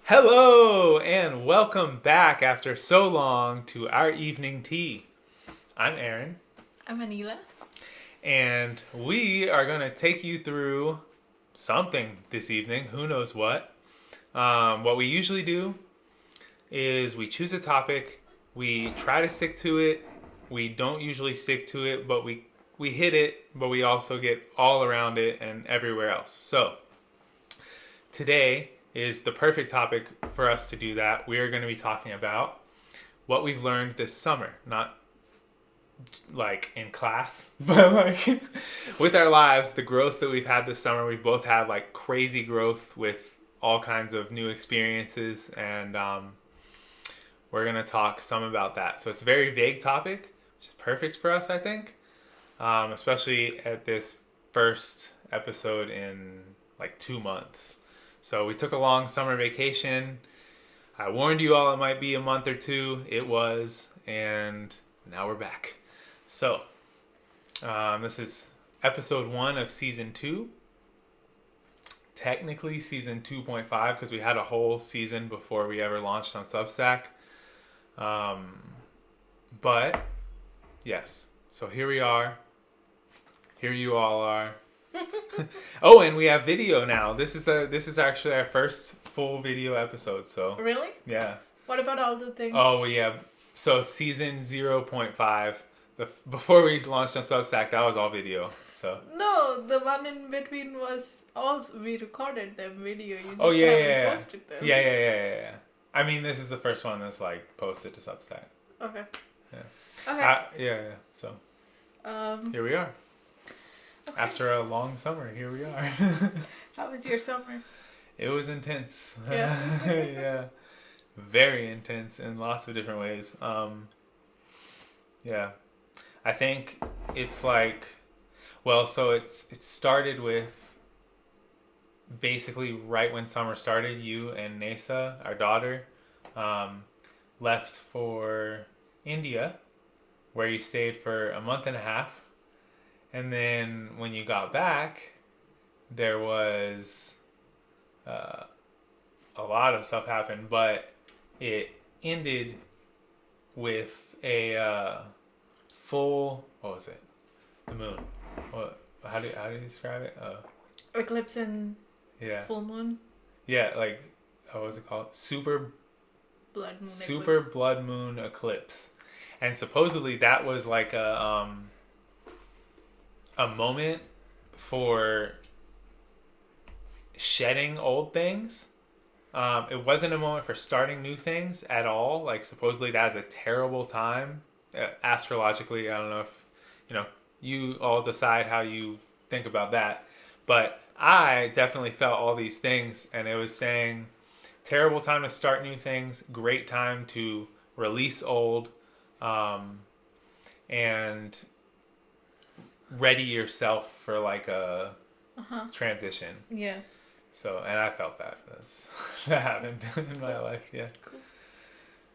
Hello and welcome back after so long to our evening tea. I'm Aaron, I'm Anila. and we are going to take you through something this evening. Who knows what? What we usually do is we choose a topic, we try to stick to it. We don't usually stick to it, but we hit it, but we also get all around it and everywhere else. So today is the perfect topic for us to do that. We are going to be talking about what we've learned this summer, not like in class, but like with our lives, the growth that we've had this summer. We've both had like crazy growth with all kinds of new experiences, and we're going to talk some about that. So it's a very vague topic, which is perfect for us, I think, especially at this first episode in like 2 months. So we took a long summer vacation. I warned you all it might be a month or two. It was, and now we're back. So this is episode 1 of season 2. Technically season 2.5 because we had a whole season before we ever launched on Substack. But yes, so here we are. Here you all are. Oh, and we have video now. This is actually our first full video episode. So Really? yeah. What about all the things? Oh yeah. So season 0.5. Before we launched on Substack, that was all video. So. No, the one in between was also we recorded them video. You just Yeah, haven't yeah. posted them. Yeah. I mean, this is the first one that's like posted to Substack. Okay. Yeah. Okay. Yeah. So here we are. Okay. After a long summer, here we are. How was your summer? It was intense. Yeah. Yeah. Very intense in lots of different ways. Yeah. I think it's like, well, so it started with basically right when summer started. You and Nesa, our daughter, left for India, where you stayed for a month and a half. And then when you got back, there was a lot of stuff happened, but it ended with a full, what was it? The moon. What? How do you describe it? Eclipse and Yeah. full moon. Yeah, like what was it called? Super Eclipse. blood moon eclipse, and supposedly that was like a moment for shedding old things. It wasn't a moment for starting new things at all. Like supposedly that's a terrible time astrologically. I don't know if you all decide how you think about that, but I definitely felt all these things, and it was saying terrible time to start new things, great time to release old, and ready yourself for like a transition. Yeah. So, and I felt that that happened in my life. Yeah. Cool.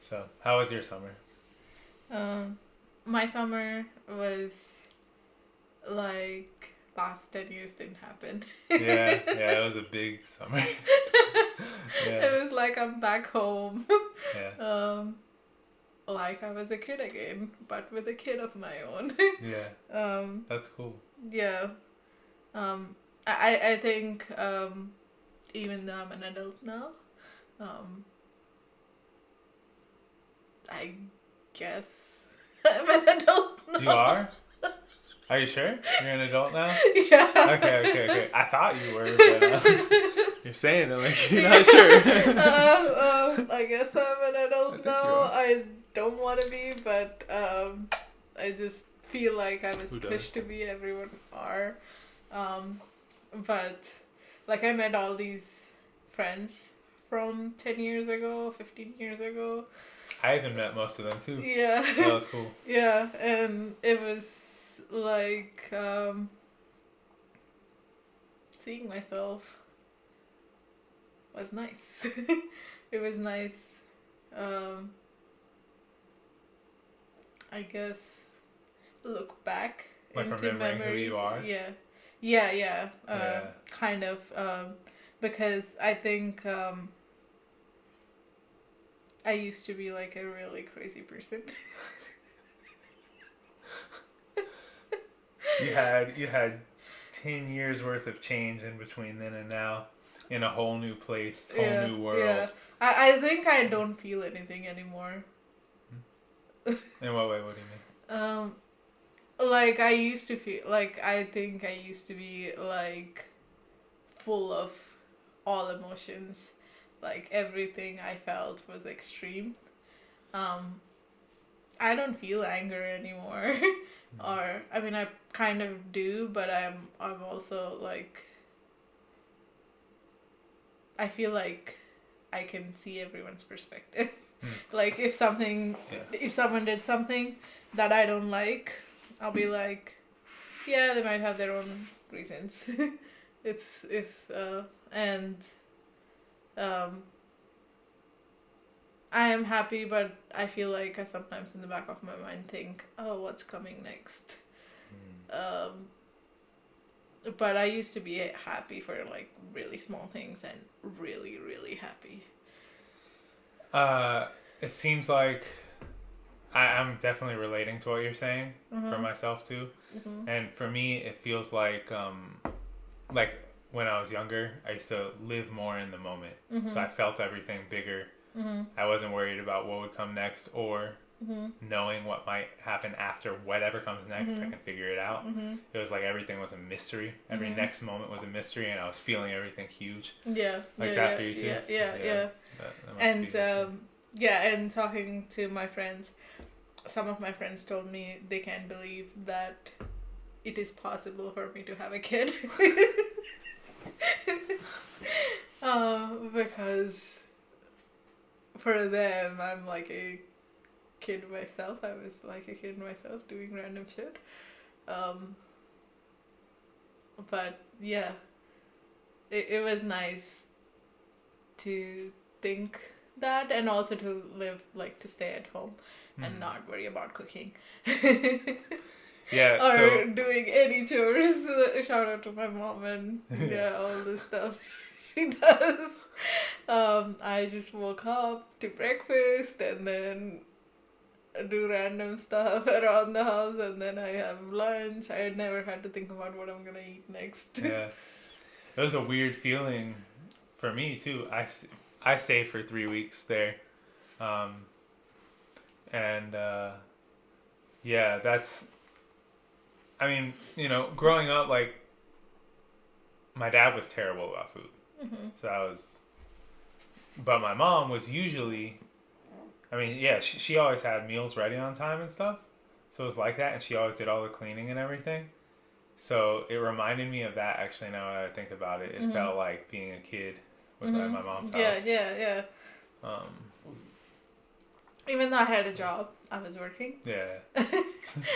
So, how was your summer? My summer was like last 10 years didn't happen. Yeah, it was a big summer. Yeah. It was like I'm back home. Yeah. Like I was a kid again, but with a kid of my own. Yeah. That's cool. Yeah. I think even though I'm an adult now, I guess I'm an adult now. You are? Are you sure? You're an adult now? Yeah. Okay. I thought you were, but you're saying it like you're not sure. I guess I'm an adult think now. you are. I don't want to be, but I just feel like I was Who does? pushed to be. Everyone are. But like I met all these friends from 10 years ago, 15 years ago. I even met most of them too. Yeah. That was cool. Yeah, and it was like seeing myself was nice. It was nice. I guess look back Like into remembering memories. who you are? Yeah. Yeah. Kind of. Because I think I used to be like a really crazy person. You had 10 years worth of change in between then and now, in a whole new place, whole Yeah, new world. yeah. I think I don't feel anything anymore. In what way? What do you mean? Like I used to feel like I think I used to be like full of all emotions. Like everything I felt was extreme. Um, I don't feel anger anymore. Or I mean I kind of do, but I'm also like I feel like I can see everyone's perspective. Like if someone did something that I don't like, I'll be like, yeah, they might have their own reasons. it's and um I am happy, but I feel like I sometimes in the back of my mind think, oh, what's coming next? Um, but I used to be happy for like really small things and really, really happy. It seems like I'm definitely relating to what you're saying for myself too. And for me, it feels like when I was younger, I used to live more in the moment. So I felt everything bigger. I wasn't worried about what would come next or knowing what might happen after whatever comes next. I can figure it out. It was like everything was a mystery. Every next moment was a mystery, and I was feeling everything huge. Yeah, Like yeah, that yeah, for you too? yeah. That must And be yeah, and talking to my friends, some of my friends told me they can't believe that it is possible for me to have a kid. Because for them, I'm like a kid myself. I was like a kid myself doing random shit. But yeah, it was nice to think that, and also to live like to stay at home and not worry about cooking. Yeah, or so doing any chores. Shout out to my mom and all the stuff she does. I just woke up to breakfast and then do random stuff around the house, and then I have lunch. I never had to think about what I'm gonna eat next. yeah, it was a weird feeling for me too. I stayed for 3 weeks there, and yeah, that's. I mean, growing up, like my dad was terrible about food, so I was. But my mom was usually. I mean, yeah, she always had meals ready on time and stuff, so it was like that, and she always did all the cleaning and everything. So it reminded me of that actually. Now that I think about it, it felt like being a kid with my mom's house. Yeah. Um, Even though I had a job, I was working. yeah.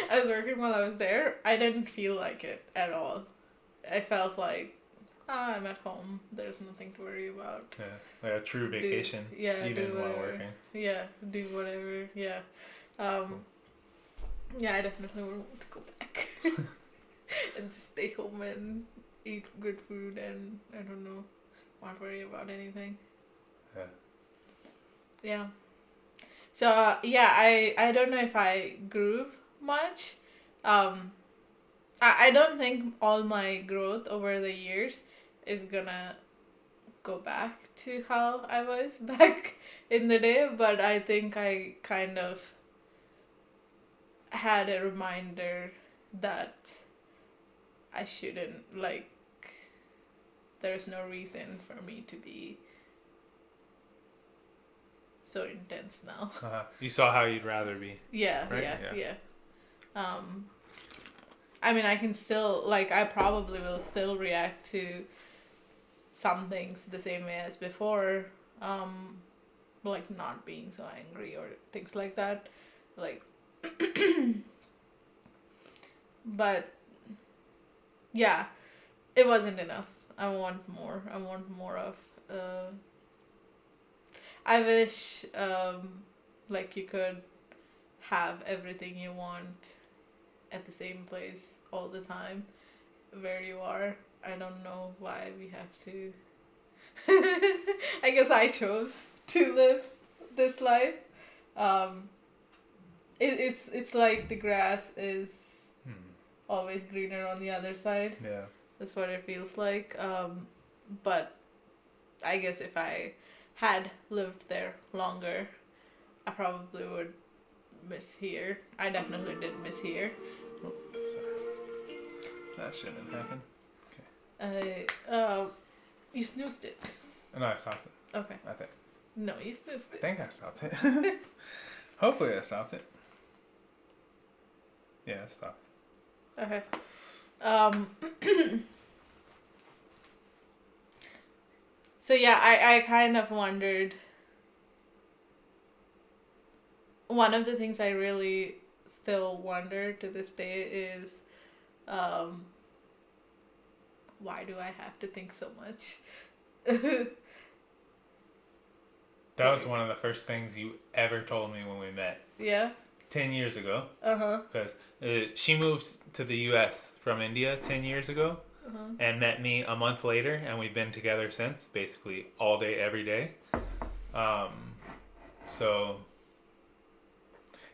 I was working while I was there. I didn't feel like it at all. I felt like, I'm at home. There's nothing to worry about. Yeah, like a true vacation. Even do while whatever. working. Yeah, do whatever. Yeah. Yeah, I definitely would want to go back and just stay home and eat good food and I don't know, not worry about anything. Yeah. Yeah. So yeah, I don't know if I grew much. I don't think all my growth over the years is gonna go back to how I was back in the day, but I think I kind of had a reminder that I shouldn't, like, there's no reason for me to be so intense now. You saw how you'd rather be. Yeah, right? yeah. I mean, I can still, like, I probably will still react to some things the same way as before, like not being so angry or things like that, like, but yeah, it wasn't enough. I want more. I want more of, I wish, like you could have everything you want at the same place all the time where you are. I don't know why we have to. I guess I chose to live this life. Um, it's like the grass is always greener on the other side. Yeah. That's what it feels like. But I guess if I had lived there longer, I probably would miss here. I definitely did miss here. Oh, sorry. That shouldn't happen. You snoozed it. No, I stopped it. Okay. I think. No, you snoozed I it. think I stopped it. Hopefully I stopped it. Yeah, it stopped. Okay. So yeah, I kind of wondered. One of the things I really still wonder to this day is, why do I have to think so much? That was one of the first things you ever told me when we met Yeah. 10 years ago. Uh-huh. Because she moved to the U.S. from India 10 years ago Uh-huh. and met me a month later, and we've been together since, basically all day, every day. So,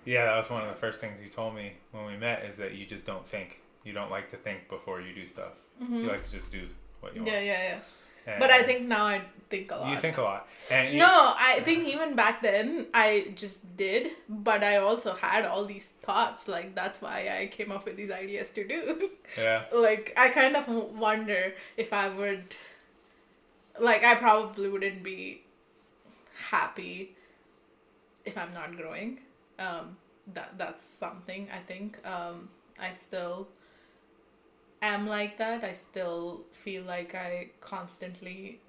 yeah, that was one of the first things you told me when we met, is that you just don't think. You don't like to think before you do stuff. Mm-hmm. You like to just do what you Yeah, want. yeah. And But I think now I think a lot. you think a lot. And No, I think even back then I just did, but I also had all these thoughts. Like, that's why I came up with these ideas to do. Yeah. Like, I kind of wonder if I would, like, I probably wouldn't be happy if I'm not growing. That's something I think. I still am like that. I still feel like I constantly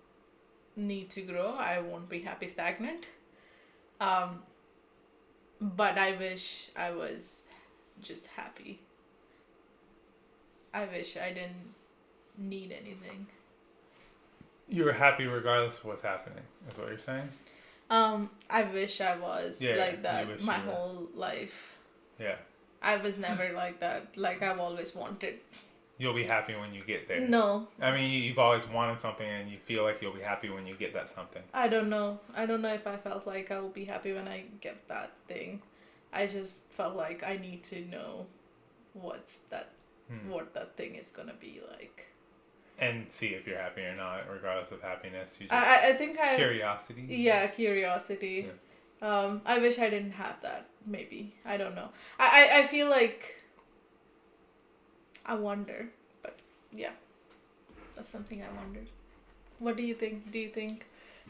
need to grow. I won't be happy stagnant. But I wish I was just happy. I wish I didn't need anything. You were happy regardless of what's happening, is what you're saying? I wish I was Yeah, like you that wish my you were. whole life. Yeah. I was never like that. Like, I've always wanted. You'll be happy when you get there. No, I mean, you've always wanted something, and you feel like you'll be happy when you get that something. I don't know. I don't know if I felt like I will be happy when I get that thing. I just felt like I need to know what that thing is gonna be like. And see if you're happy or not, regardless of happiness. You just I think I curiosity. Yeah, curiosity. I wish I didn't have that. Maybe, I don't know. I feel like I wonder, but yeah, that's something I wondered. What do you think? Do you think?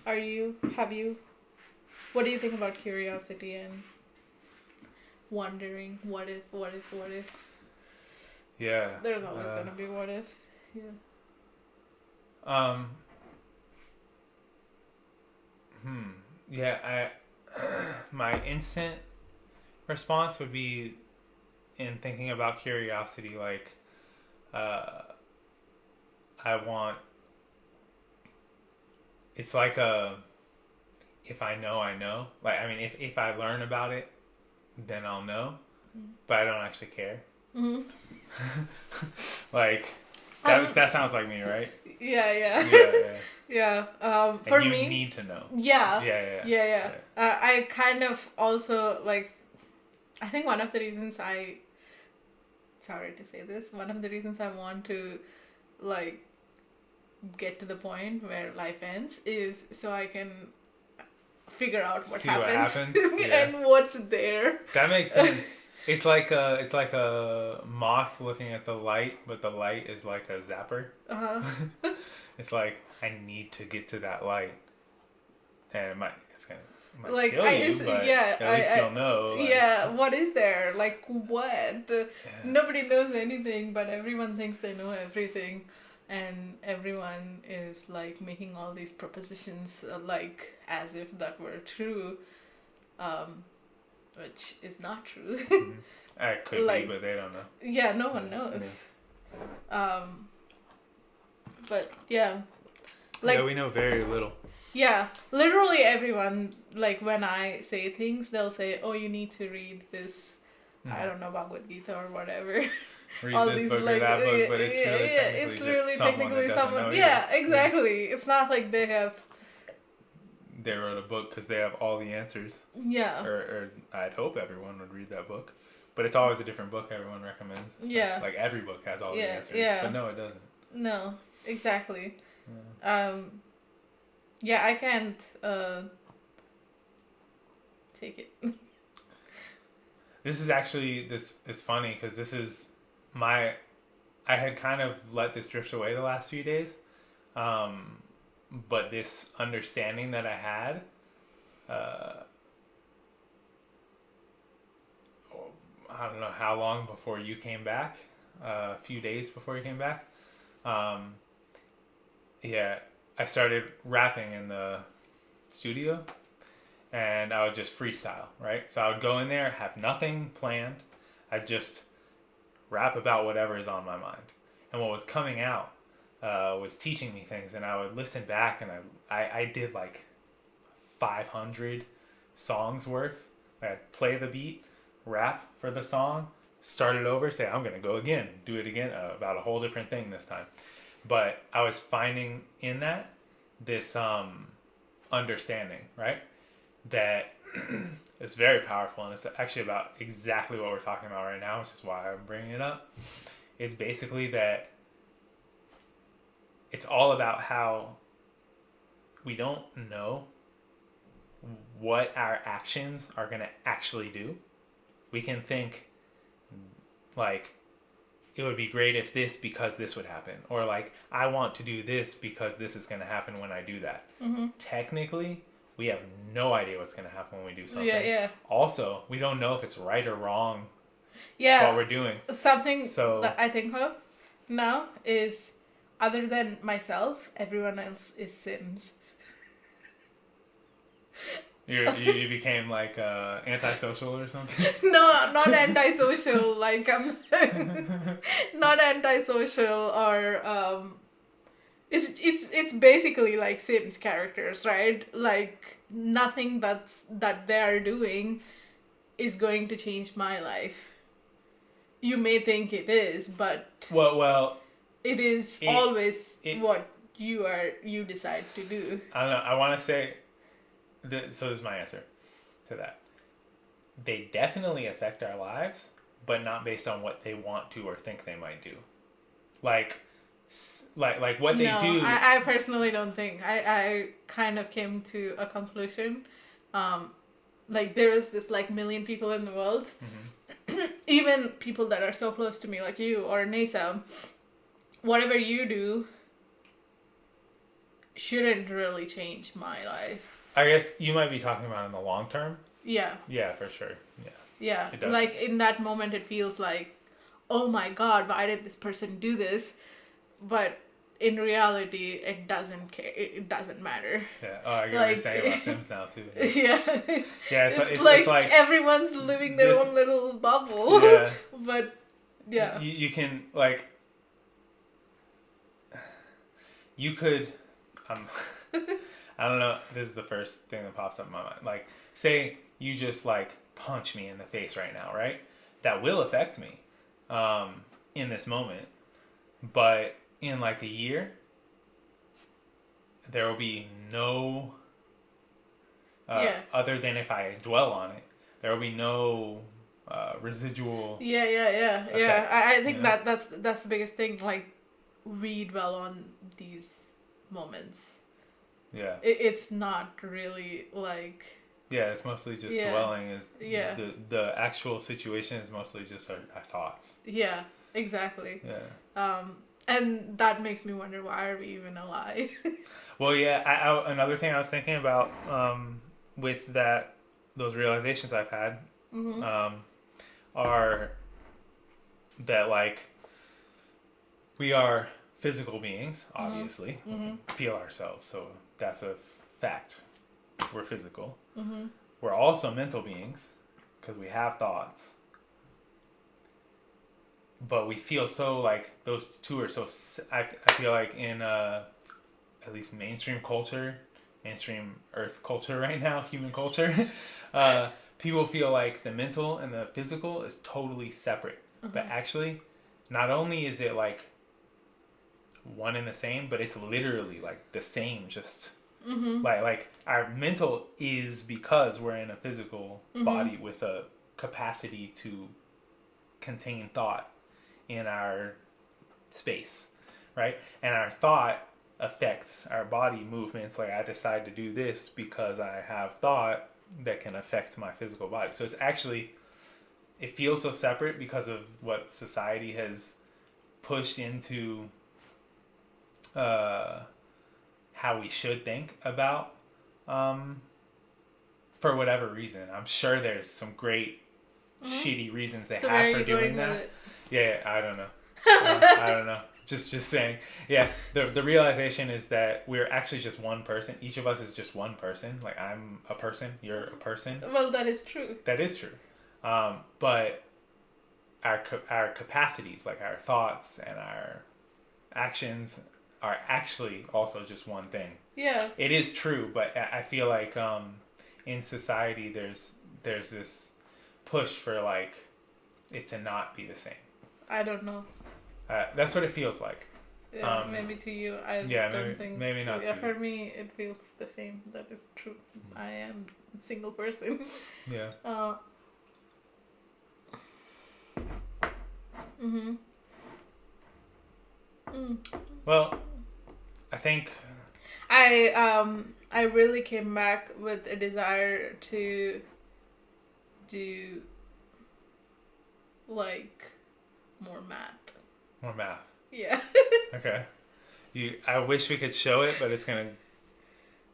What do you think about curiosity and wondering? What if? What if? What if? Yeah. There's always gonna be what if. Yeah. Yeah, my instant response would be, in thinking about curiosity, like, it's like if I know, I know. Like, I mean, if I learn about it, then I'll know, but I don't actually care. Mm-hmm. Like, that sounds like me, right? Yeah. Yeah. For and you me, need to know. Yeah. Yeah. I kind of also, like, I think one of the reasons sorry to say this, one of the reasons I want to, like, get to the point where life ends is so I can figure out what See what happens, happens? Yeah. and what's there. That makes sense. It's like a moth looking at the light, but the light is like a zapper. Uh-huh. It's like, I need to get to that light, and it might Like, kill you, but at least you'll know. Like, yeah, what is there? Like, what? Nobody knows anything, but everyone thinks they know everything, and everyone is, like, making all these propositions, like, as if that were true, which is not true. It could like, be, but they don't know. Yeah, no one knows. But yeah, like, yeah, we know very little. yeah, literally everyone, like, when I say things, they'll say, "Oh, you need to read this." I don't know, Bhagavad Gita or whatever. Read All this these, book like, or that book, but it's really technically it's just really someone technically that doesn't someone. know you. Yeah, exactly. It's not like they have they wrote a book because they have all the answers. Yeah. Or I'd hope everyone would read that book. But it's always a different book everyone recommends. Yeah. Like every book has all the answers. Yeah. But no, it doesn't. No, exactly. Yeah. Yeah, I can't take it. This is actually, this is funny because this is I had kind of let this drift away the last few days. But this understanding that I had, I don't know how long before you came back, a few days before you came back. Yeah, I started rapping in the studio and I would just freestyle, right? So I would go in there, have nothing planned. I'd just rap about whatever is on my mind. And what was coming out was teaching me things, and I would listen back, and I did like 500 songs worth. I'd play the beat, rap for the song, start it over, say I'm gonna go again, do it again about a whole different thing this time. But I was finding in that this understanding, right? That it's very powerful, and it's actually about exactly what we're talking about right now, which is why I'm bringing it up. It's basically that it's all about how we don't know what our actions are going to actually do. We can think like, it would be great if this, because this would happen. Or like, I want to do this because this is going to happen when I do that. Mm-hmm. Technically, we have no idea what's going to happen when we do something. Yeah. Also, we don't know if it's right or wrong what we're doing. Something that I think of now is, other than myself, everyone else is Sims. You became like antisocial or something? No, not antisocial. Like I'm not antisocial, or it's basically like Sims characters, right? Like nothing that they are doing is going to change my life. You may think it is, but well, it is always what you decide to do. I don't know. I want to say so this is my answer to that. They definitely affect our lives, but not based on what they want to or think they might do. Like what they do. I personally don't think. I kind of came to a conclusion. Like there is this like million people in the world. Mm-hmm. Even people that are so close to me, like you or Nesa, whatever you do shouldn't really change my life. I guess you might be talking about in the long term. Yeah. Yeah, for sure. Yeah. Like in that moment it feels like, oh my god, why did this person do this? But in reality, it doesn't care. It doesn't matter. Yeah. Oh, I get what you're saying about Sims now too. Yeah. Yeah. It's like everyone's living their own little bubble. Yeah. But yeah. You can like. You could. I don't know. This is the first thing that pops up in my mind. Like, say you just like punch me in the face right now, right? That will affect me in this moment. But in like a year, there will be no, other than if I dwell on it, there will be no residual. Yeah. Effect, I think that's the biggest thing. Like, we dwell on these moments. Yeah. It's not really like. Yeah, it's mostly just dwelling. The actual situation is mostly just our thoughts. Yeah, exactly. Yeah. And that makes me wonder, why are we even alive? Well, yeah. Another thing I was thinking about with those realizations I've had are that like we are physical beings, obviously. We feel ourselves, so that's a fact. We're physical. We're also mental beings because we have thoughts. But we feel so like those two are so. I feel like in at least mainstream culture, mainstream Earth culture right now, human culture, people feel like the mental and the physical is totally separate. But actually, not only is it like one and the same, but it's literally like the same, just Like our mental is because we're in a physical body with a capacity to contain thought in our space, right? And our thought affects our body movements. Like I decide to do this because I have thought that can affect my physical body. So it's actually, it feels so separate because of what society has pushed into how we should think about, for whatever reason. I'm sure there's some great shitty reasons they So have where are for you doing going that. with it? Yeah, I don't know. I don't know. Just saying. Yeah, the realization is that we're actually just one person. Each of us is just one person. Like I'm a person, you're a person. Well, that is true. That is true. But our capacities, like our thoughts and our actions, are actually also just one thing. Yeah. It is true, but I feel like in society there's this push for like it to not be the same. I don't know. That's what it feels like. Yeah, maybe to you, I don't think. Maybe not. Yeah, to for you. me, it feels the same. That is true. I am a single person. Yeah. Well, I think I really came back with a desire to do like more math. more math. Yeah. Okay. I wish we could show it, but it's gonna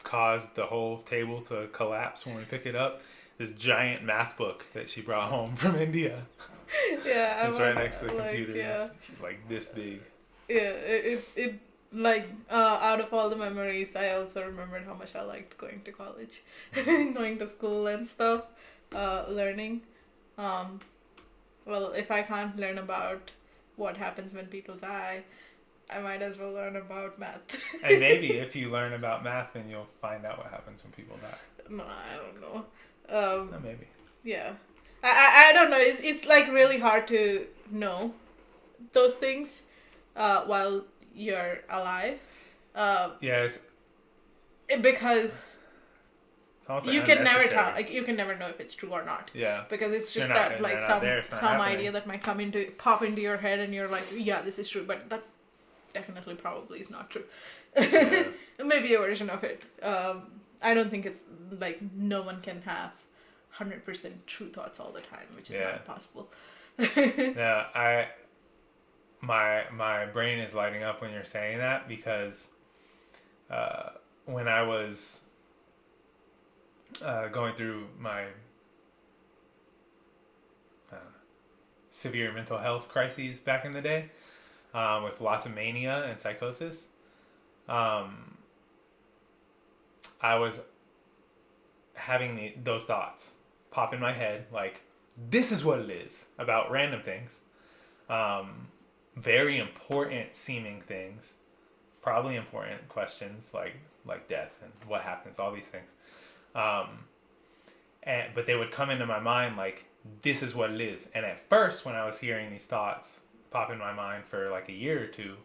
cause the whole table to collapse when we pick it up. This giant math book that she brought home from India. Yeah, It's right next to the like, computer. yeah. It's like this big. Yeah, it like out of all the memories, I also remembered how much I liked going to college, going to school and stuff, learning. Well, if I can't learn about what happens when people die, I might as well learn about math. And maybe if you learn about math, then you'll find out what happens when people die. No, I don't know. No, maybe. Yeah, I don't know. It's like really hard to know those things while you're alive. Yeah, Because it's almost you can never unnecessary. tell. Like you can never know if it's true or not. Yeah. Because it's just They're not- that like they're not some there, it's not some happening. idea that might pop into your head and you're like, yeah, this is true, but that definitely probably is not true. Yeah. Maybe a version of it. I don't think it's like no one can have 100% true thoughts all the time, which is Yeah. not possible. Yeah, my brain is lighting up when you're saying that because when I was going through my severe mental health crises back in the day, with lots of mania and psychosis, I was having those thoughts pop in my head, like, this is what it is, about random things. Very important seeming things, probably important questions like death and what happens, all these things. But they would come into my mind like, this is what it is. And at first, when I was hearing these thoughts pop in my mind for like a year or two,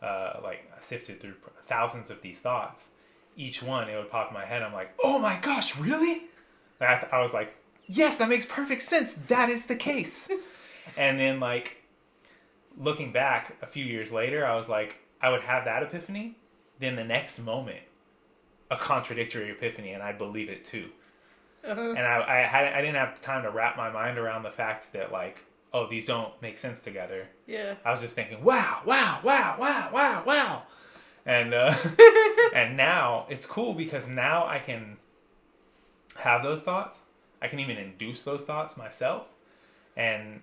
like I sifted through thousands of these thoughts. Each one, it would pop in my head. I'm like, oh my gosh, really? I was like, yes, that makes perfect sense. That is the case. And then like looking back a few years later, I was like, I would have that epiphany. Then the next moment, a contradictory epiphany, and I'd believe it too. Uh-huh. And I didn't have time to wrap my mind around the fact that like, oh, these don't make sense together. Yeah. I was just thinking, wow, wow, wow, wow, wow, wow. And and now it's cool because now I can have those thoughts. I can even induce those thoughts myself, and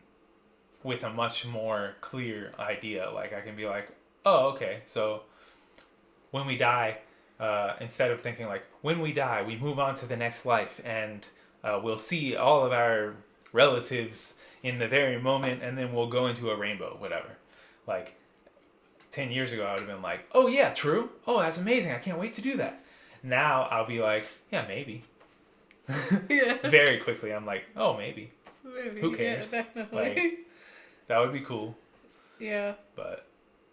with a much more clear idea. Like I can be like, oh, okay, so when we die, instead of thinking like, when we die, we move on to the next life, and we'll see all of our relatives in the very moment, and then we'll go into a rainbow, whatever. Like 10 years ago, I would have been like, oh yeah, true. Oh, that's amazing. I can't wait to do that. Now I'll be like, yeah, maybe. Yeah. Very quickly, I'm like, oh, maybe. Maybe. Who cares? Yeah, definitely. Like, that would be cool. Yeah. But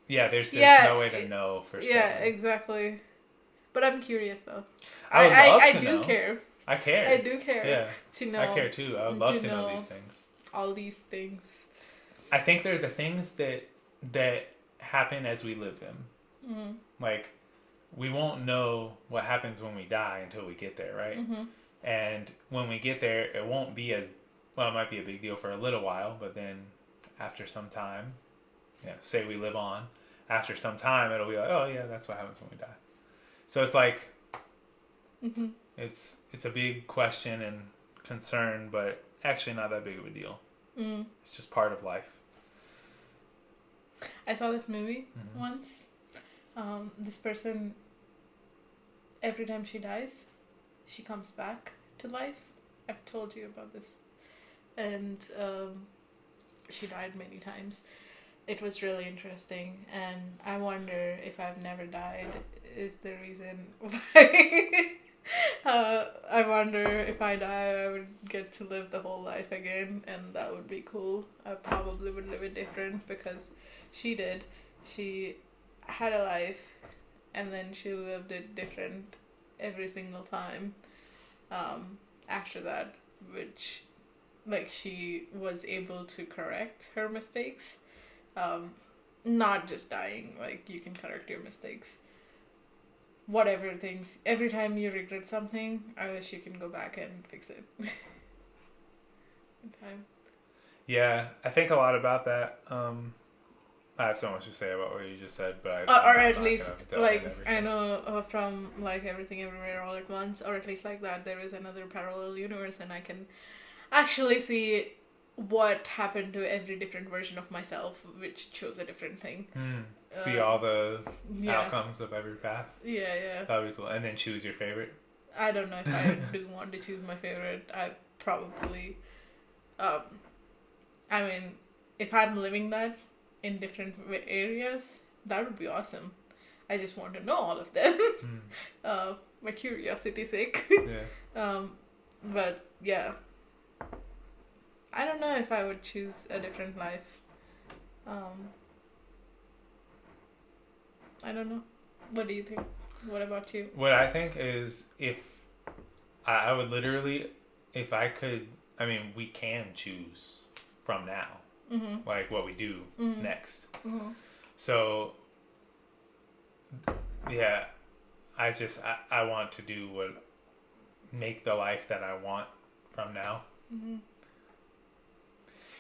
yeah, there's Yeah, no way to know for certain. Yeah, exactly. But I'm curious though. I would love I to do know. care. I care. I do care Yeah. to know. I care too. I would love to know know these things. all these things. I think they're the things that happen as we live them. Mm-hmm. Like, we won't know what happens when we die until we get there, right? Mm-hmm. And when we get there, it won't be as well. It might be a big deal for a little while, but then after some time, say we live on, after some time, it'll be like, oh yeah, that's what happens when we die. So it's like, Mm-hmm. it's a big question and concern, but actually not that big of a deal. Mm. It's just part of life. I saw this movie Mm-hmm. once. This person, every time she dies, she comes back to life. I've told you about this. And she died many times. It was really interesting, and I wonder if I've never died is the reason why. I wonder if I die, I would get to live the whole life again, and that would be cool. I probably would live it different because she did. She had a life, and then she lived it different every single time. After that, which, like, she was able to correct her mistakes. Not just dying, like, you can correct your mistakes. Whatever things, every time you regret something, I wish you can go back and fix it. In time. Yeah, I think a lot about that. I have so much to say about what you just said, but Or I'm at not least, gonna delve like, into everything. I know from, like, Everything Everywhere All at Once, or at least like that, there is another parallel universe, and I can actually see what happened to every different version of myself, which chose a different thing. See all the Yeah. outcomes of every path. Yeah. That would be cool. And then choose your favorite. I don't know if I do want to choose my favorite. I probably, I mean, if I'm living that in different areas, that would be awesome. I just want to know all of them. My curiosity's sake. Yeah. But yeah, I don't know if I would choose a different life. I don't know. What do you think? What about you? What I think is, if I would literally, if I could, I mean, we can choose from now, Mm-hmm. like what we do next. Mm-hmm. So, yeah, I want to do make the life that I want from now. Mm-hmm.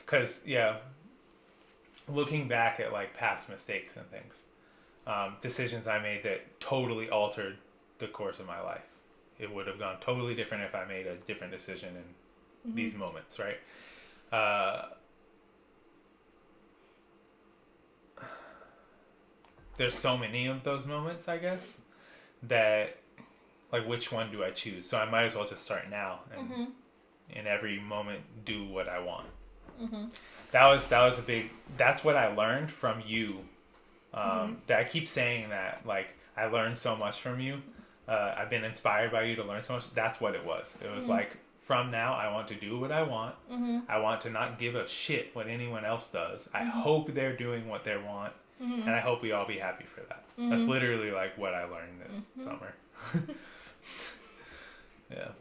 Because, yeah, looking back at, like, past mistakes and things, decisions I made that totally altered the course of my life. It would have gone totally different if I made a different decision in these moments, right? There's so many of those moments, I guess, that, like, which one do I choose? So I might as well just start now and in every moment do what I want. That was a big, that's what I learned from you. That I keep saying that, like, I learned so much from you. I've been inspired by you to learn so much. That's what it was. It was like, from now, I want to do what I want. I want to not give a shit what anyone else does. I hope they're doing what they want. And I hope we all be happy for that. That's literally, like, what I learned this summer. Yeah.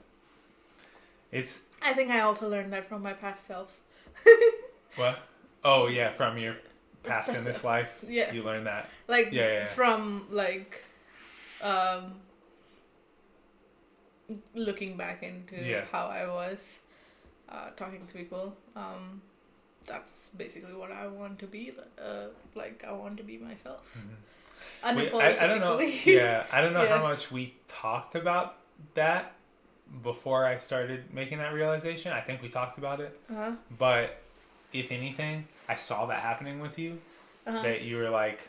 I think I also learned that from my past self. What? Oh, yeah, from your past in this life? Yeah. You learned that? Like, Yeah. from, like, looking back into how I was talking to people. That's basically what I want to be. Like, I want to be myself. Unapologetically. I don't know. Yeah, I don't know Yeah. how much we talked about that before I started making that realization. I think we talked about it. But if anything, I saw that happening with you. That you were like,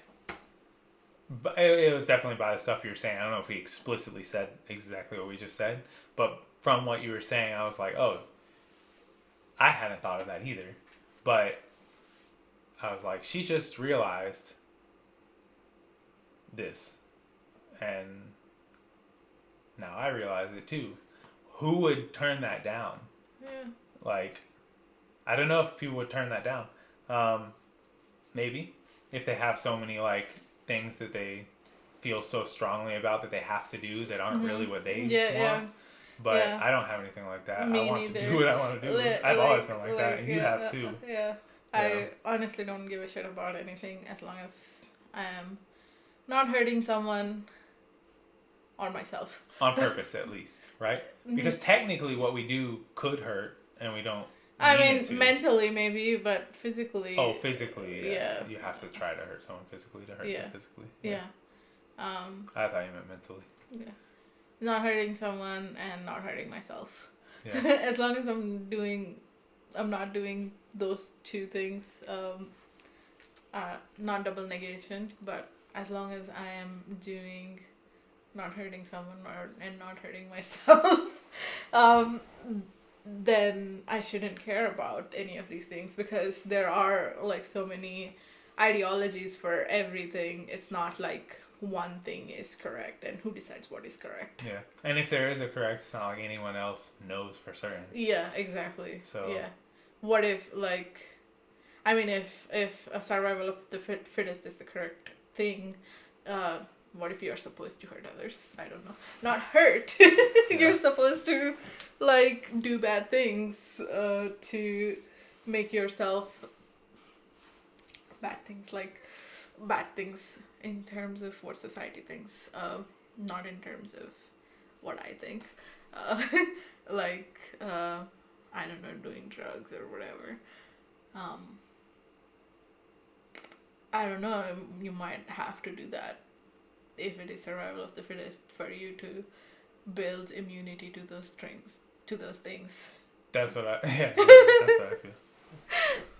but it was definitely by the stuff you were saying. I don't know if we explicitly said exactly what we just said, but from what you were saying, I was like, oh, I hadn't thought of that either. But I was like, she just realized this. And now I realize it too. Who would turn that down? Yeah. Like, I don't know if people would turn that down. Maybe. If they have so many, like, things that they feel so strongly about that they have to do that aren't really what they Yeah, want. But yeah. I don't have anything like that. Me I want to neither. do what I want to do. I've always been like that, and you have too. Yeah. I honestly don't give a shit about anything as long as I am not hurting someone or myself. On purpose, at least, right? Mhm. Because technically, what we do could hurt, and we don't. I mean mean, it to. mentally maybe, but physically. Oh, physically, yeah. Yeah. You have to try to hurt someone physically to hurt Yeah. them physically. Yeah. I thought you meant mentally. Yeah. Not hurting someone and not hurting myself. Yeah. As long as I'm not doing those two things, not double negation, but as long as I am doing not hurting someone and not hurting myself, then I shouldn't care about any of these things, because there are like so many ideologies for everything. It's not like one thing is correct and who decides what is correct. Yeah. And if there is a correct, it's not like anyone else knows for certain. Yeah, exactly. So yeah, what if like, I mean, if a survival of the fittest is the correct thing, what if you're supposed to hurt others? I don't know. Not hurt. You're supposed to like do bad things to make yourself bad things, like bad things in terms of what society thinks, not in terms of what I think. Like I don't know, doing drugs or whatever. I don't know, you might have to do that if it is survival of the fittest for you to build immunity to those things. that's what I that's what I feel.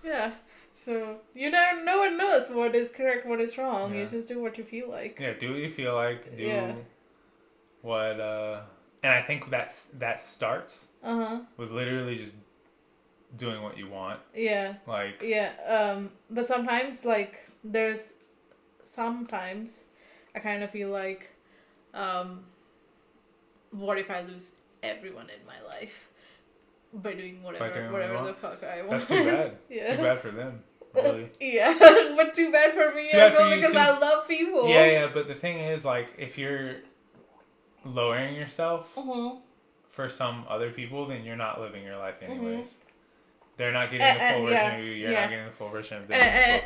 Yeah. So no one knows what is correct, what is wrong. Yeah. You just do what you feel like. Yeah, do what you feel like. Do Yeah. what and I think that starts with literally just doing what you want. Yeah. Like Yeah. But sometimes sometimes I kind of feel like, what if I lose everyone in my life by doing whatever the fuck I want? that's too bad. Yeah. Too bad for them. Really. Yeah, but too bad for me Too as bad for well, you because too. I love people. Yeah, but the thing is, like, if you're lowering yourself Mm-hmm. for some other people, then you're not living your life anyways. Mm-hmm. They're not getting the full version of you. You're yeah. not getting the full version of them.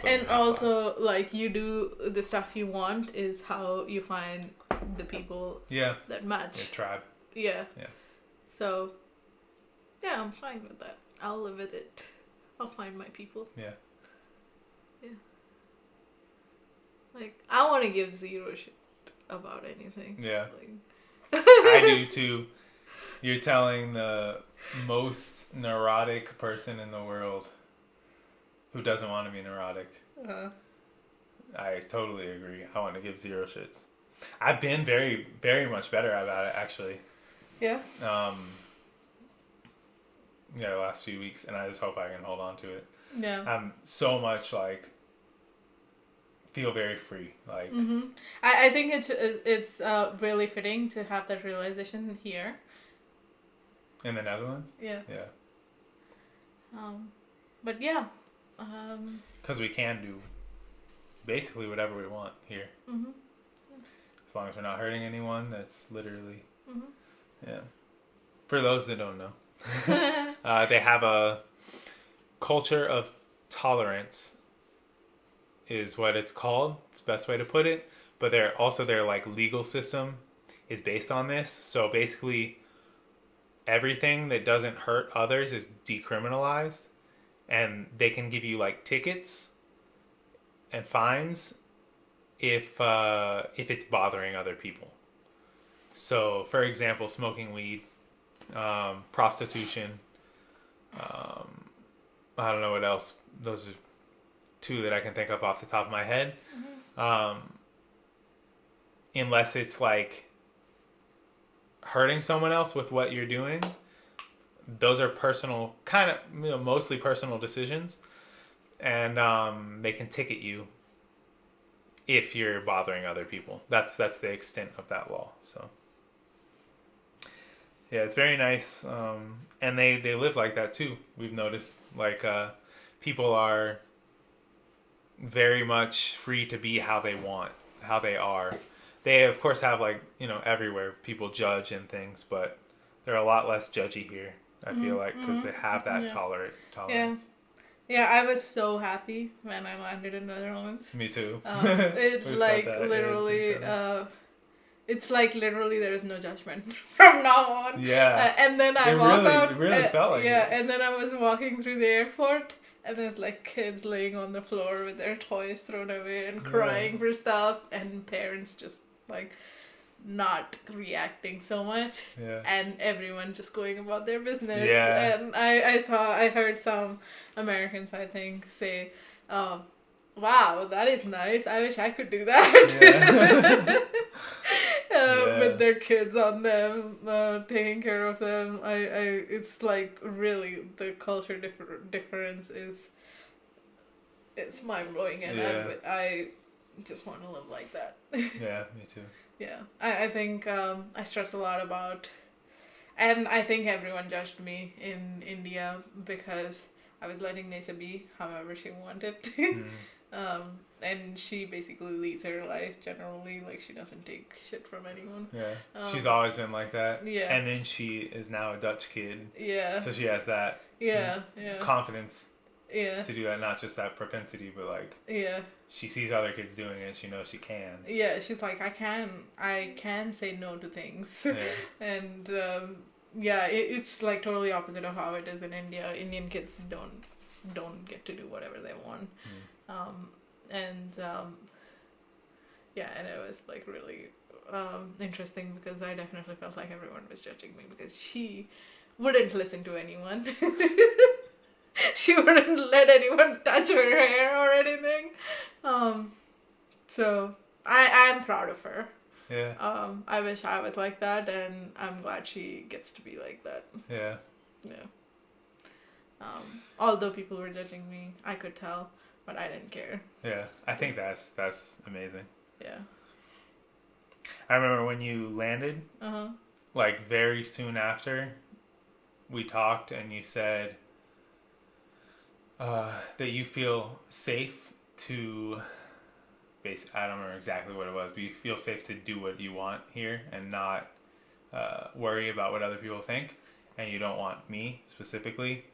And also, like, you do the stuff you want is how you find the people yeah, that your match. tribe. Yeah. Yeah. So, yeah, I'm fine with that. I'll live with it. I'll find my people. Yeah. Yeah. Like, I want to give zero shit about anything. Yeah. Like, I do too. You're telling the most neurotic person in the world who doesn't want to be neurotic. I totally agree. I want to give zero shits. I've been very, very much better about it, actually. yeah. The last few weeks, and I just hope I can hold on to it. Yeah. I'm so much like feel very free. Like I think it's really fitting to have that realization here. in the Netherlands. Yeah. Yeah. But yeah. Because we can do basically whatever we want here. Mhm. As long as we're not hurting anyone, that's literally. Mhm. Yeah. For those that don't know, they have a culture of tolerance, is what it's called. It's the best way to put it. But their like legal system is based on this. So basically, everything that doesn't hurt others is decriminalized, and they can give you like tickets and fines if it's bothering other people. So, for example, smoking weed, prostitution. I don't know what else. Those are two that I can think of off the top of my head. Unless it's like hurting someone else with what you're doing, those are personal, kind of, mostly personal decisions, and they can ticket you if you're bothering other people. That's the extent of that law. So yeah, it's very nice, and they live like that too. We've noticed, like, people are very much free to be how they want, how they are. they of course have like, everywhere people judge and things, but they're a lot less judgy here. I feel like because they have that Yeah. tolerance. Yeah, I was so happy when I landed in Netherlands. Me too. It We like felt that, literally, to each other. it's like literally there is no judgment from now on. Yeah. And then I It walk really- out. it really felt like yeah, it. and then I was walking through the airport, and there's like kids laying on the floor with their toys thrown away and crying for stuff, and parents just like not reacting so much, Yeah. and everyone just going about their business. Yeah. And I heard some Americans, I think, say, wow, that is nice, I wish I could do that. Yeah. Yeah. With their kids on them, taking care of them. It's like really the culture difference is, it's mind blowing, and Yeah. I just want to live like that. Yeah, me too. Yeah, I think I stress a lot about, and I think everyone judged me in India because I was letting Nesa be however she wanted. And she basically leads her life generally, like she doesn't take shit from anyone. Yeah. She's always been like that. Yeah. And then she is now a Dutch kid. Yeah. So she has that Yeah. confidence Yeah. to do that, not just that propensity, but like Yeah. she sees other kids doing it, she knows she can. Yeah, she's like, I can say no to things. Yeah. And yeah, it's like totally opposite of how it is in India. Indian kids don't get to do whatever they want. Yeah, and it was like really interesting because I definitely felt like everyone was judging me because she wouldn't listen to anyone. She wouldn't let anyone touch her hair or anything. So I'm proud of her. Yeah. I wish I was like that, and I'm glad she gets to be like that. Yeah. Yeah. Although people were judging me, I could tell, but I didn't care. Yeah. I think that's amazing. Yeah. I remember when you landed, Uh-huh. like very soon after, we talked and you said that you feel safe to I don't remember exactly what it was, but you feel safe to do what you want here and not worry about what other people think, and you don't want me specifically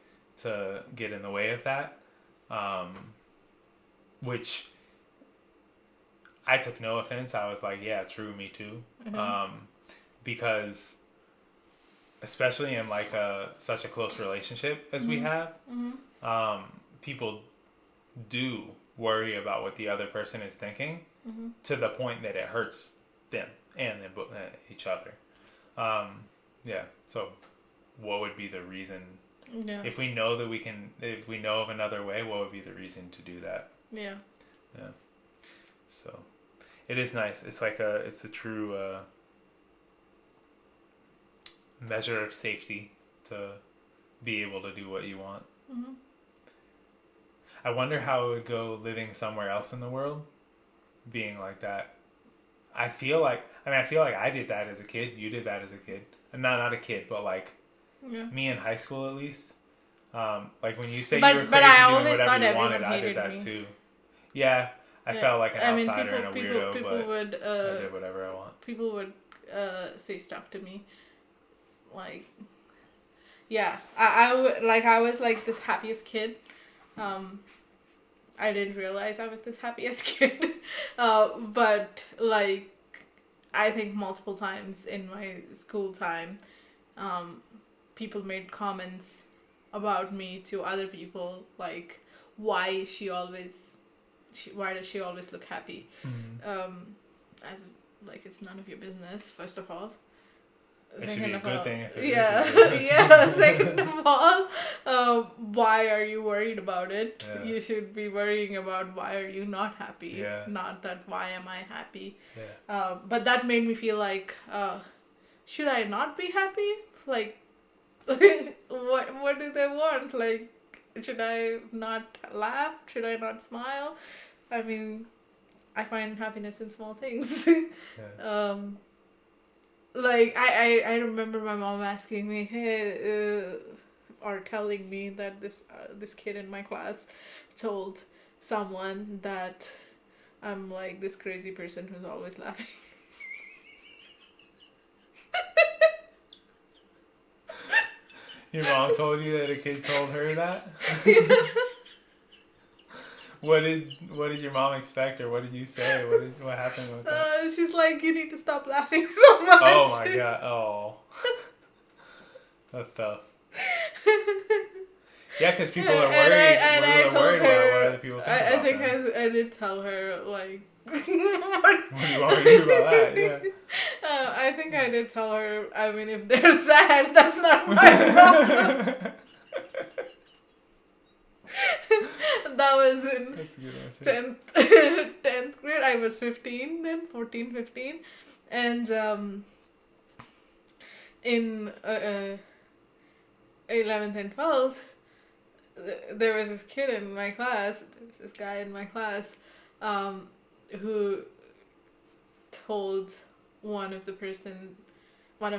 to get in the way of that, which I took no offense. I was like, yeah, true, me too. Because especially in like such a close relationship as we have, people do worry about what the other person is thinking to the point that it hurts them and then each other. Yeah. So what would be the reason? Yeah. If we know that if we know of another way, what would be the reason to do that? Yeah. Yeah. So it is nice. It's like it's a true measure of safety to be able to do what you want. I wonder how it would go living somewhere else in the world, being like that. I feel like I did that as a kid. You did that as a kid. Not a kid, but like me in high school at least. Like when you say you were crazy doing whatever you wanted, I did that too. Yeah, I felt like an outsider and a weirdo, but I did whatever I want. People would say stuff to me, like, yeah, I was like this happiest kid. I didn't realize I was this happiest kid, but like, I think multiple times in my school time, people made comments about me to other people, like, why does she always look happy? As like, it's none of your business, first of all. It should be a good thing if it yeah, is your business. yeah. Second of all, why are you worried about it? Yeah. You should be worrying about why are you not happy, Yeah. not that why am I happy. Yeah. But that made me feel like, should I not be happy? Like, what do they want? Like, should I not laugh? Should I not smile? I mean, I find happiness in small things. Yeah. Like, I remember my mom asking me, hey, or telling me that this kid in my class told someone that I'm like this crazy person who's always laughing. Your mom told you that a kid told her that? What did your mom expect, or what did you say? What happened with that? She's like, you need to stop laughing so much. Oh my god! Oh, that's tough. Yeah, because people are worried. I People are told worried her. about what other people think I about think them. I did tell her like. What do you want me to do about that? Yeah. I think I did tell her. I mean, if they're sad, that's not my problem. That was in That's a good one too. 10th grade. I was 15 then, 14, 15. And in 11th and 12th, there was this kid in my class, there was this guy in my class, who told one of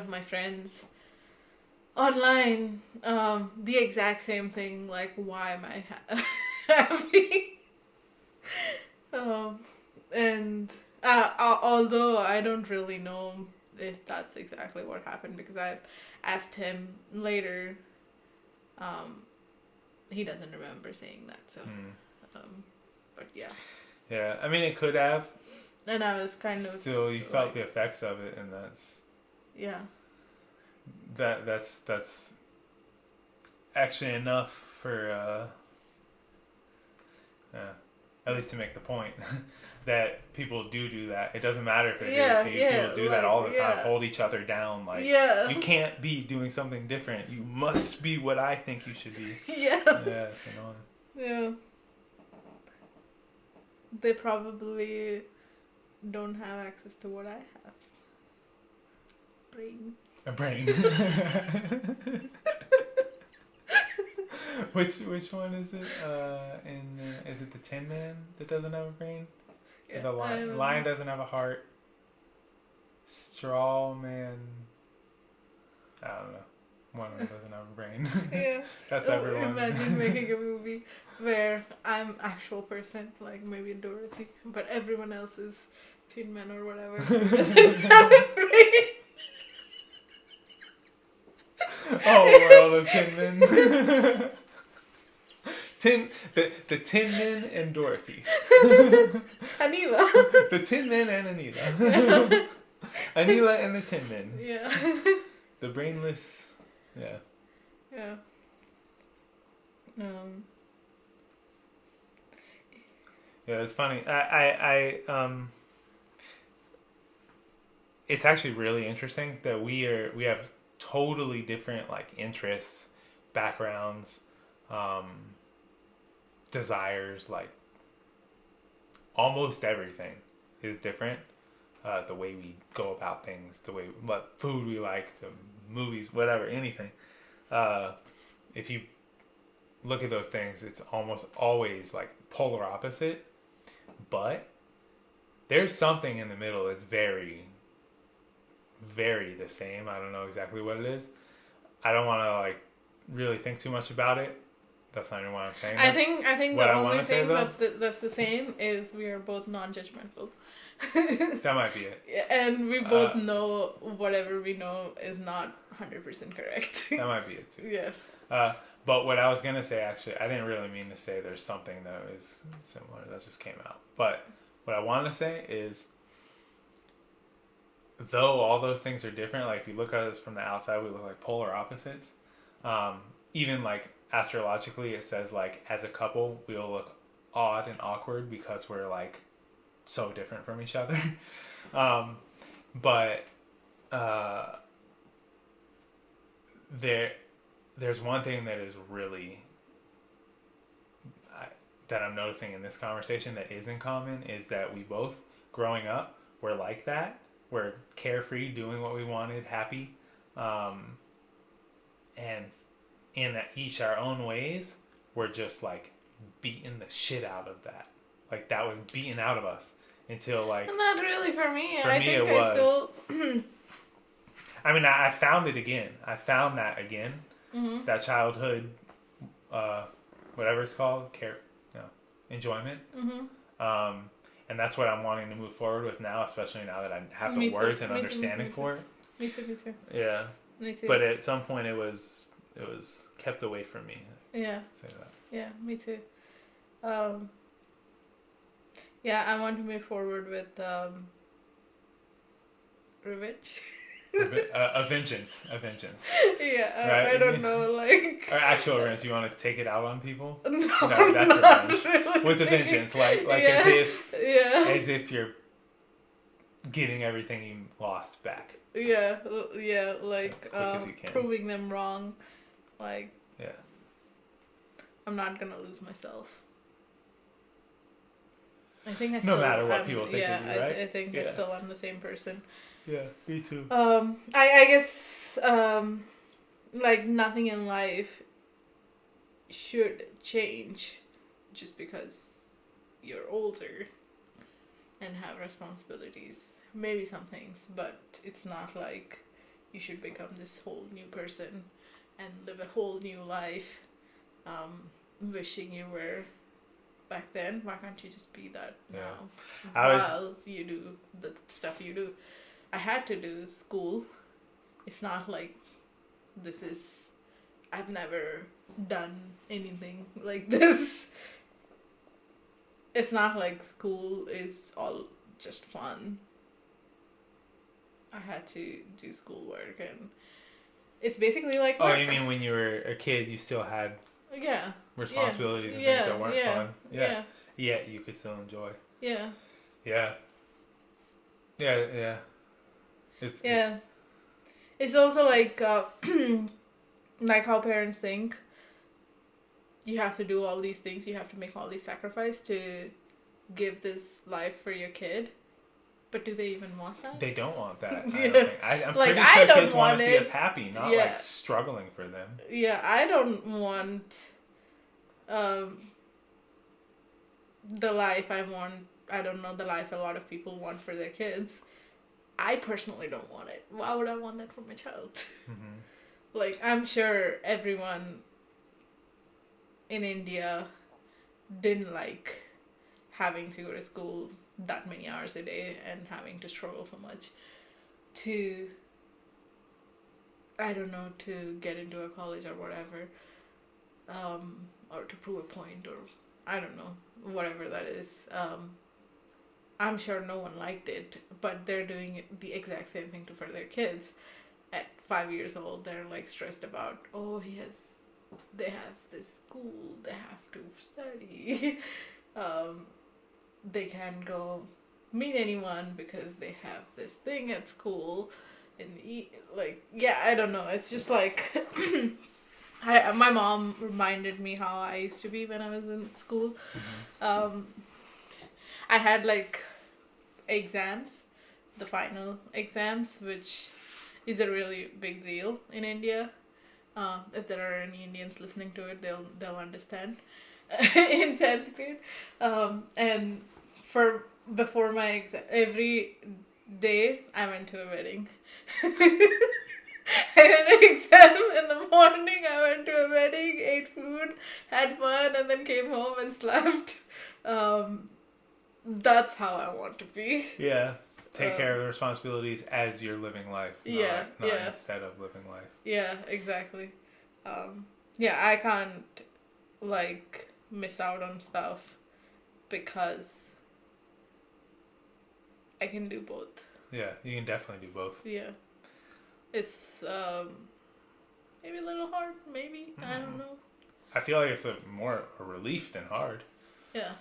my friends online, the exact same thing, like, why am I happy? And although I don't really know if that's exactly what happened, because I asked him later, he doesn't remember saying that, so, but yeah. Yeah, I mean, it could have. And I was kind of... Still, you felt the effects of it, and Yeah. that's actually enough for at least to make the point that people do that. It doesn't matter if they're people do that all the time. Hold each other down. Like, you can't be doing something different. You must be what I think you should be. Yeah. Yeah, it's annoying. Yeah. They probably don't have access to what I have. Brain. A brain. Which one is it? Is it the Tin Man that doesn't have a brain? Yeah, the lion doesn't have a heart. Straw Man. I don't know. One of them doesn't have a brain. Yeah. That's everyone. Imagine making a movie where I'm actual person, like maybe Dorothy, but everyone else is Tin Man or whatever. Doesn't have a brain. Oh, world of Tin Men. The Tin Men and Dorothy. Anila. The Tin Men and Anila. Anila and the Tin Men. Yeah. The brainless. Yeah. Yeah. Yeah, it's funny. I it's actually really interesting that we have totally different like interests, backgrounds, desires, like almost everything is different. The way we go about things, the way what food we like, the movies, whatever, anything. If you look at those things, it's almost always like polar opposite, but there's something in the middle that's very, very the same. I don't know exactly what it is. I don't want to like really think too much about it. That's not even what I'm saying. I think the only thing that's the same is we are both non-judgmental. That might be it. And we both know whatever we know is not 100% correct. That might be it too. Yeah. But what I was going to say, actually, I didn't really mean to say there's something that is similar. That just came out. But what I want to say is, though all those things are different, like if you look at us from the outside, we look like polar opposites. Even like astrologically, it says like as a couple, we'll look odd and awkward because we're like so different from each other. But there's one thing that is really that I'm noticing in this conversation that is in common is that we both, growing up, were like that. We're carefree, doing what we wanted, happy, and in each our own ways, we're just like beating the shit out of that. Like that was beaten out of us until like. Not really for me. For me, it was. Still. I mean, I found it again. I found that again. Mm-hmm. That childhood, whatever it's called, enjoyment. Mm-hmm. And that's what I'm wanting to move forward with now, especially now that I have the words and understanding for it. Me too. Yeah. Me too. But at some point it was it was kept away from me. Yeah. Say that. Yeah, me too. Yeah, I want to move forward with revenge. A vengeance. Yeah, Right? I don't know, like. Or actual revenge. You want to take it out on people? No, No, that's not revenge. really With a taking- vengeance, like Yeah. Yeah. as if you're getting everything you lost back. Yeah, like As quick as you can. proving them wrong. Like, Yeah. I'm not gonna lose myself. I think I No still matter what am- people think yeah, of you, right? I think I Yeah. still am the same person. Yeah, me too. I guess like nothing in life should change just because you're older and have responsibilities. Maybe some things, but it's not like you should become this whole new person and live a whole new life wishing you were back then. Why can't you just be that Yeah. now I was- while you do the stuff you do? I had to do school. It's not like I've never done anything like this. It's not like school is all just fun. I had to do schoolwork, and it's basically like Oh, work. you mean when you were a kid, you still had Yeah. responsibilities and Yeah, things that weren't yeah, fun? Yeah. Yet you could still enjoy. Yeah. Yeah. Yeah. It's Yeah. It's also like like how parents think you have to do all these things, you have to make all these sacrifices to give this life for your kid. But do they even want that? They don't want that. Yeah. I don't think. I'm Like, pretty I sure don't kids want want to see it. us happy, not Yeah. like struggling for them. Yeah, I don't want the life I want. I don't know, the life a lot of people want for their kids. I personally don't want it. Why would I want that for my child? Hmm. Like, I'm sure everyone in India didn't like having to go to school that many hours a day and having to struggle so much to, I don't know, to get into a college or whatever, or to prove a point, or I don't know, whatever that is. I'm sure no one liked it, but they're doing the exact same thing for their kids. At 5 years old, they're like stressed about, oh yes, they have this school, they have to study. They can't go meet anyone because they have this thing at school. And like, yeah, I don't know. It's just like, my mom reminded me how I used to be when I was in school. I had like exams, the final exams, which is a really big deal in India. If there are any Indians listening to it, they'll understand. In 10th grade, and before my exam, every day I went to a wedding. I had an exam in the morning. I went to a wedding, ate food, had fun, and then came home and slept. That's how I want to be. Yeah. Take care of the responsibilities as you're living life. Not instead of living life. Yeah, exactly. Yeah, I can't like miss out on stuff because I can do both. Yeah, you can definitely do both. Yeah. It's maybe a little hard, maybe. I don't know. I feel like it's more a relief than hard. Yeah.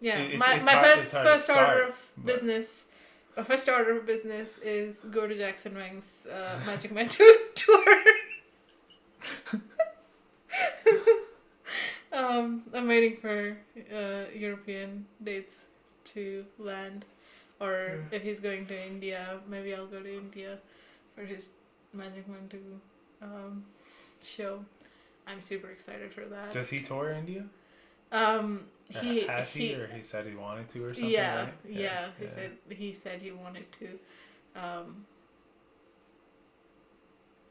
Yeah. It's My hard- it's hard to first order start, of but- business. My first order of business is go to Jackson Wang's Magic Mentor tour. I'm waiting for European dates to land, or if he's going to India, maybe I'll go to India for his Magic Mentor show. I'm super excited for that. Does he tour India? He Or he said he wanted to or something? yeah, right? yeah. He said he wanted to.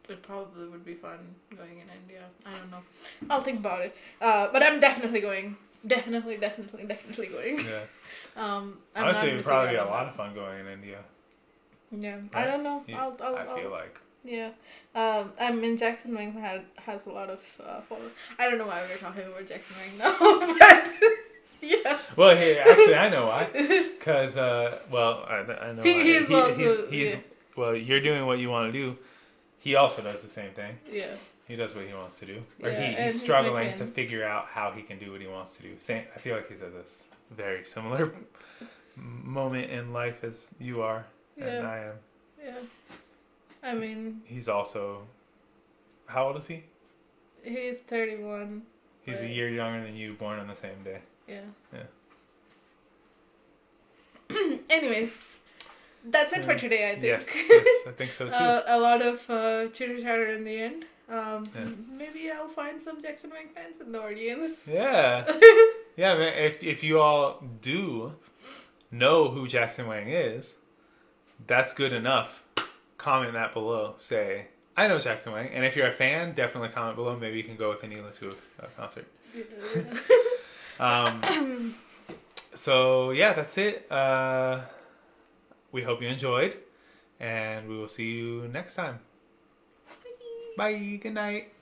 It probably would be fun going in India. I don't know. I'll think about it. But I'm definitely going. Definitely going. Yeah. I'm Honestly, not it would missing probably be out a on lot that. of fun going in India. Yeah, Right? I don't know. Yeah, I'll I feel like. Yeah. I mean, Jackson Wang has a lot of followers. I don't know why we're talking about Jackson Wang now, but yeah. Well, here, actually, I know why. Because, well, I know why. He's also He's well, you're doing what you want to do. He also does the same thing. yeah. He does what he wants to do. Or Yeah, and he's he's struggling my to twin. figure out how he can do what he wants to do. Same. I feel like he's at this very similar moment in life as you are and Yeah. I am. Yeah. I mean, He's also, how old is he? he's 31. He's a Right. year younger than you, born on the same day. Yeah. Yeah. Anyways, that's it for today, I think. Yes, I think so too. A lot of chitter chatter in the end. Yeah. Maybe I'll find some Jackson Wang fans in the audience. Yeah. Yeah, man, if you all do know who Jackson Wang is, that's good enough. Comment that below. Say, I know Jackson Wang. And if you're a fan, definitely comment below. Maybe you can go with Anila to a concert. So, yeah, that's it. We hope you enjoyed. And we will see you next time. Bye. Good night.